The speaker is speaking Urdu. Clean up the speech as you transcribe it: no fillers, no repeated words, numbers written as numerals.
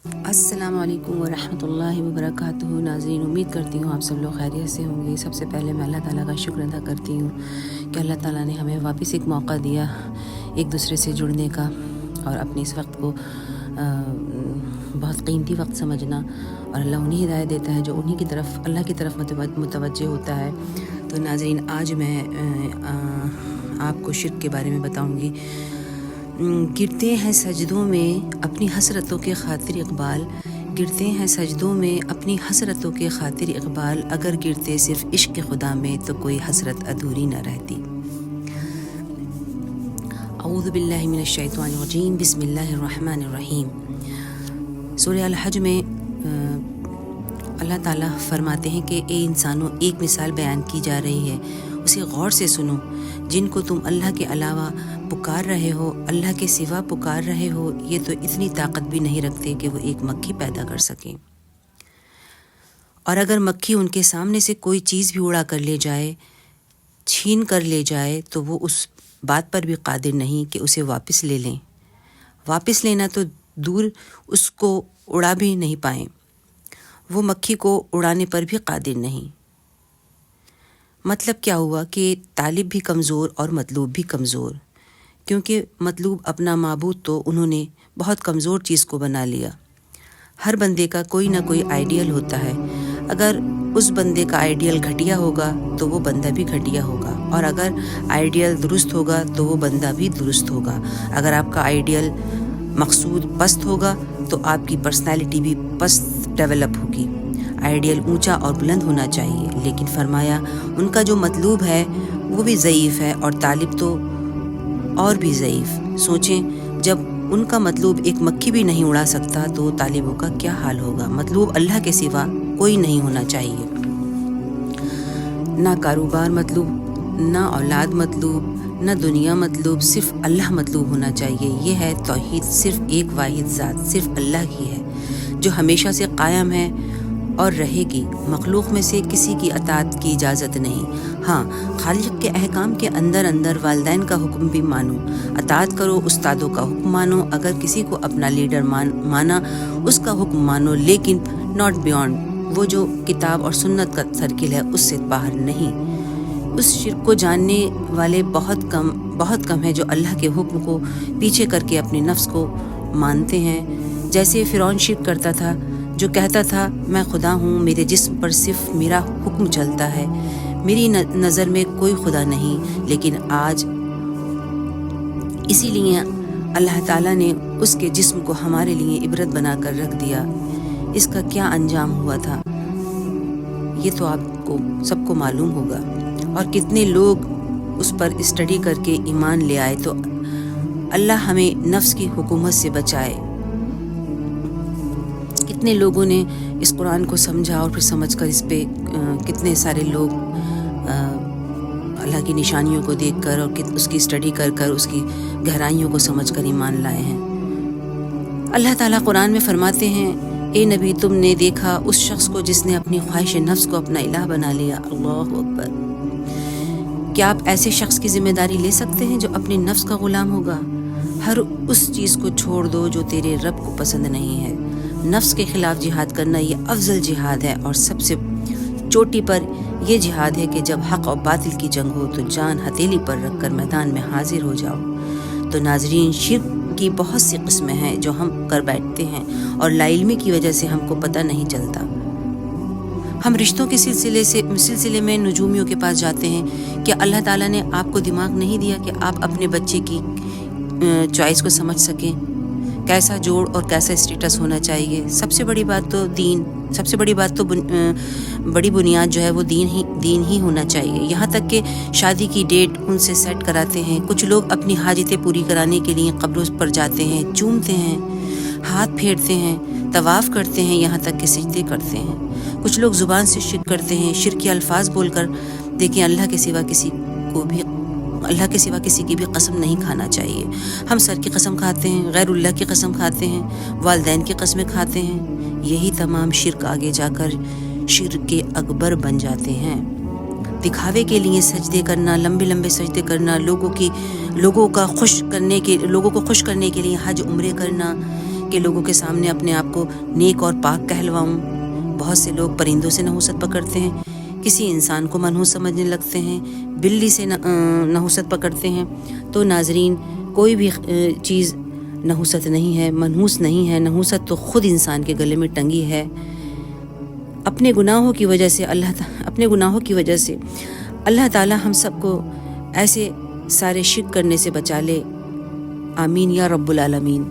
السلام علیکم ورحمۃ اللہ وبرکاتہ۔ ناظرین، امید کرتی ہوں آپ سب لوگ خیریت سے ہوں گے۔ سب سے پہلے میں اللہ تعالیٰ کا شکر ادا کرتی ہوں کہ اللہ تعالیٰ نے ہمیں واپس ایک موقع دیا ایک دوسرے سے جڑنے کا، اور اپنے اس وقت کو بہت قیمتی وقت سمجھنا، اور اللہ انہیں ہدایت دیتا ہے جو انہیں کی طرف اللہ کی طرف متوجہ ہوتا ہے۔ تو ناظرین، آج میں آپ کو شرک کے بارے میں بتاؤں گی۔ گرتے ہیں سجدوں میں اپنی حسرتوں کے خاطر اقبال، گرتے ہیں سجدوں میں اپنی حسرتوں کے خاطر اقبال، اگر گرتے صرف عشق خدا میں تو کوئی حسرت ادھوری نہ رہتی۔ اعوذ باللہ من الشیطان الرجیم، بسم اللہ الرحمن الرحیم۔ سورہ الحج میں اللہ تعالیٰ فرماتے ہیں کہ اے انسانوں، ایک مثال بیان کی جا رہی ہے، اسے غور سے سنو۔ جن کو تم اللہ کے علاوہ پکار رہے ہو، اللہ کے سوا پکار رہے ہو، یہ تو اتنی طاقت بھی نہیں رکھتے کہ وہ ایک مکھی پیدا کر سکیں، اور اگر مکھی ان کے سامنے سے کوئی چیز بھی اڑا کر لے جائے، چھین کر لے جائے، تو وہ اس بات پر بھی قادر نہیں کہ اسے واپس لے لیں۔ واپس لینا تو دور، اس کو اڑا بھی نہیں پائیں، وہ مکھی کو اڑانے پر بھی قادر نہیں۔ مطلب کیا ہوا کہ طالب بھی کمزور اور مطلوب بھی کمزور، کیونکہ مطلوب اپنا معبود تو انہوں نے بہت کمزور چیز کو بنا لیا۔ ہر بندے کا کوئی نہ کوئی آئیڈیل ہوتا ہے، اگر اس بندے کا آئیڈیل گھٹیا ہوگا تو وہ بندہ بھی گھٹیا ہوگا، اور اگر آئیڈیل درست ہوگا تو وہ بندہ بھی درست ہوگا۔ اگر آپ کا آئیڈیل مقصود پست ہوگا تو آپ کی پرسنالٹی بھی پست ڈیولپ ہوگی۔ آئیڈیل اونچا اور بلند ہونا چاہیے، لیکن فرمایا ان کا جو مطلوب ہے وہ بھی ضعیف ہے، اور طالب تو اور بھی ضعیف۔ سوچیں، جب ان کا مطلوب ایک مکھی بھی نہیں اڑا سکتا تو طالبوں کا کیا حال ہوگا۔ مطلوب اللہ کے سوا کوئی نہیں ہونا چاہیے، نہ کاروبار مطلوب، نہ اولاد مطلوب، نہ دنیا مطلوب، صرف اللہ مطلوب ہونا چاہیے۔ یہ ہے توحید، صرف ایک واحد ذات، صرف اللہ ہی ہے جو ہمیشہ سے قائم ہے اور رہے گی۔ مخلوق میں سے کسی کی اطاعت کی اجازت نہیں۔ ہاں، خالق کے احکام کے اندر اندر والدین کا حکم بھی مانو، اطاعت کرو، استادوں کا حکم مانو، اگر کسی کو اپنا لیڈر مانا اس کا حکم مانو، لیکن ناٹ بیونڈ، وہ جو کتاب اور سنت کا سرکل ہے اس سے باہر نہیں۔ اس شرک کو جاننے والے بہت کم ہیں جو اللہ کے حکم کو پیچھے کر کے اپنے نفس کو مانتے ہیں۔ جیسے فرعون شرک کرتا تھا، جو کہتا تھا میں خدا ہوں، میرے جسم پر صرف میرا حکم چلتا ہے، میری نظر میں کوئی خدا نہیں۔ لیکن آج اسی لیے اللہ تعالیٰ نے اس کے جسم کو ہمارے لیے عبرت بنا کر رکھ دیا۔ اس کا کیا انجام ہوا تھا یہ تو آپ کو سب کو معلوم ہوگا، اور کتنے لوگ اس پر اسٹڈی کر کے ایمان لے آئے۔ تو اللہ ہمیں نفس کی حکومت سے بچائے۔ کتنے لوگوں نے اس قرآن کو سمجھا اور پھر سمجھ کر اس پہ کتنے سارے لوگ اللہ کی نشانیوں کو دیکھ کر اور اس کی اسٹڈی کر کر اس کی گہرائیوں کو سمجھ کر ایمان لائے ہیں۔ اللہ تعالیٰ قرآن میں فرماتے ہیں، اے نبی، تم نے دیکھا اس شخص کو جس نے اپنی خواہش نفس کو اپنا الہ بنا لیا۔ اللہ اکبر! کیا آپ ایسے شخص کی ذمہ داری لے سکتے ہیں جو اپنے نفس کا غلام ہوگا؟ ہر اس چیز کو چھوڑ دو جو تیرے رب کو پسند نہیں ہے۔ نفس کے خلاف جہاد کرنا یہ افضل جہاد ہے، اور سب سے چوٹی پر یہ جہاد ہے کہ جب حق اور باطل کی جنگ ہو تو جان ہتھیلی پر رکھ کر میدان میں حاضر ہو جاؤ۔ تو ناظرین، شرک کی بہت سی قسمیں ہیں جو ہم کر بیٹھتے ہیں، اور لا علمی کی وجہ سے ہم کو پتہ نہیں چلتا۔ ہم رشتوں کے سلسلے میں نجومیوں کے پاس جاتے ہیں۔ کیا اللہ تعالیٰ نے آپ کو دماغ نہیں دیا کہ آپ اپنے بچے کی چوائس کو سمجھ سکیں؟ کیسا جوڑ اور کیسا اسٹیٹس ہونا چاہیے؟ سب سے بڑی بات تو دین، سب سے بڑی بات تو بڑی بنیاد جو ہے وہ دین ہی ہونا چاہیے۔ یہاں تک کہ شادی کی ڈیٹ ان سے سیٹ کراتے ہیں۔ کچھ لوگ اپنی حاجتیں پوری کرانے کے لیے قبروں پر جاتے ہیں، چومتے ہیں، ہاتھ پھیرتے ہیں، طواف کرتے ہیں، یہاں تک کہ سجدے کرتے ہیں۔ کچھ لوگ زبان سے شرک کرتے ہیں، شرک کے الفاظ بول کر۔ دیکھیں، اللہ کے سوا کسی کی بھی قسم نہیں کھانا چاہیے۔ ہم سر کی قسم کھاتے ہیں، غیر اللہ کی قسم کھاتے ہیں، والدین کی قسمیں کھاتے ہیں۔ یہی تمام شرک آگے جا کر شرک کے اکبر بن جاتے ہیں۔ دکھاوے کے لیے سجدے کرنا، لمبے لمبے سجدے کرنا، لوگوں کو خوش کرنے کے لیے حج عمرے کرنا، کہ لوگوں کے سامنے اپنے آپ کو نیک اور پاک کہلواؤں۔ بہت سے لوگ پرندوں سے نحوست پکڑتے ہیں، کسی انسان کو منحوس سمجھنے لگتے ہیں، بلی سے نحوست پکڑتے ہیں۔ تو ناظرین، کوئی بھی چیز نحوست نہیں ہے، منحوس نہیں ہے۔ نحوست تو خود انسان کے گلے میں ٹنگی ہے۔ اپنے گناہوں کی وجہ سے اللہ تعالی ہم سب کو ایسے سارے شرک کرنے سے بچا لے۔ آمین یا رب العالمین۔